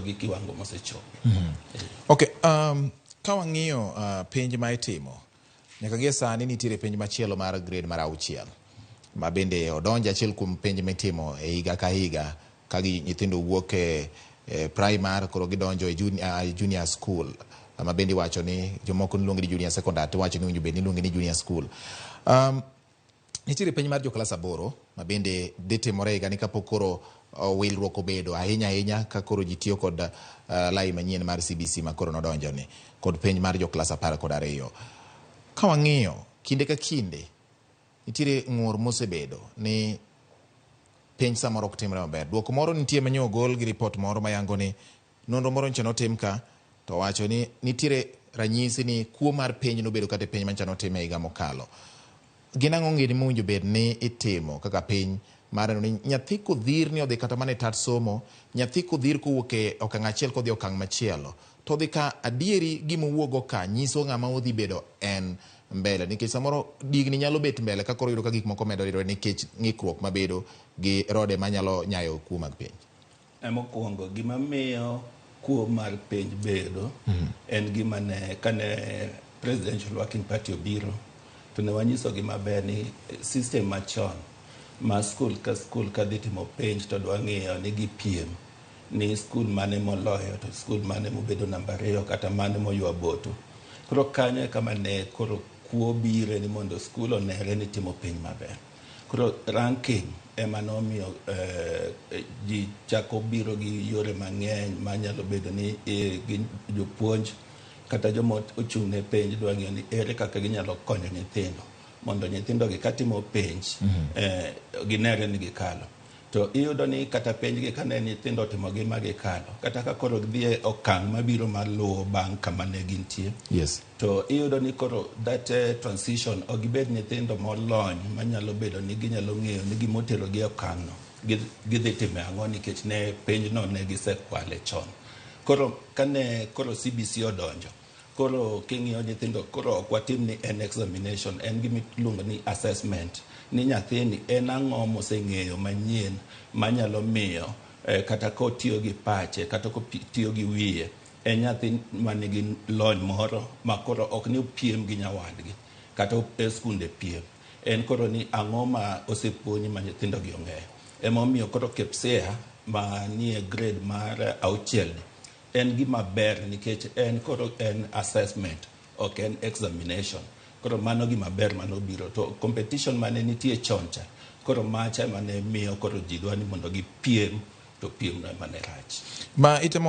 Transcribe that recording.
gi kiwango mosechopo. Okay, ka wang'iyo penj ma itimo nyaka gie sani nitiere penj machielo mar grade mar 6 ma bende odonjo achiel kuom penj mitimo e higa ka higa ka nyithindo wuok e primary koro gidonjo e junior school ma bende wacho ni jomoko niluongo ni junior secondary to wacho ni winjo bende niluongo ni junior school. Nitiere penj mar jo klas 8 ma bende dhi timore higa ni kapok koro wilruok obedo ahinya ka koro ji tiyo kod lai manyien mar CBC ma koro nodonjo ni kod penj mar jo klas 12. Ka wang'iyo kinde ka kinde nitiere ng'ur mosebedo ni penj samoro ok timre maber. Duoko moro nitie manyo ogol gi report moro mayango ni nonro moro nche notim ka to wacho ni nitiere ranyisi ni kuo mar penj nobedo kata penj mancha notim e higa mokalo. Gin ang'o ng'eni mowinjo bed ni itimo kaka penj mar ni nyathi kodhir ni odhi kata mana e tat somo, nyathi kodhir kowuok e okang' achiel kodhi okang' machielo, to odhi ka adieri gimowuogo ka nyiso ng'ama odhi bedo en mbele, nikech samoro digni nyalo bet mbele ka koro yudo ka gik moko medo ridore nikech ng'ikruok mabedo gi rode manyalo nyayo kuo mag penj. Mokwongo gima miyo kuo mar penj bedo en gima ne kane Presidential Working Party obiro to ne wanyiso gima ber ni system machon ma skul ka dhi timo penj to dwa ng'iyo ni gi piem ni skul mane moloyo to skul mane mobedo namba 2 kata mane moywa boto. Koro kanyo kama ne koro kuo bire ni mondo skul onere ni timo penj maber. Koro ranking ema nomiyo ji chako biro gi yore mang'eny manyalo bedo ni gi jopuonj kata joma ochung' ne penj dwa ng'iyo ni ere kaka ginyalo konyo nyithindo mondo nyithindo gi katimo penj ginere ni gikalo. To iyudo ni kata penj gi kane nyithindo timo gi ma gikalo kata ka koro dhi e okang' mabiro maluwo bang' kama ne gintie. Yes. To iyudo ni koro that transition ogibed nyithindo molony manyalo bedo ni ginyalo ng'eyo ni gimotero gi okang' no gidhi time ang'o nikech ne penj no ne gisekwale chon. Koro kane koro CBC odonjo koro king'iyo nyithindo koro ok watim ni en examination, en gimiluongo ni assessment ni nyathini en ang'o moseng'eyo manyien manyalo miyo kata kotiyo gi pache kata kotiyo gi wiye en nyathi manigi lony moro ma koro ok ni piem gi nyawadgi kata e skunde piem. En koro ni ang'o ma osepuonji ma nyithindo gi ong'eyo. Emomiyo koro KPSEA ma nie grade mar 6 en gima ber nikech en koro en assessment, ok en examination. Koro mano gima ber manobiro to competition mane nitie choncha koro macha mane miyo koro ji dwa ni mondo gipiem to piem no mane rach. Ma itemo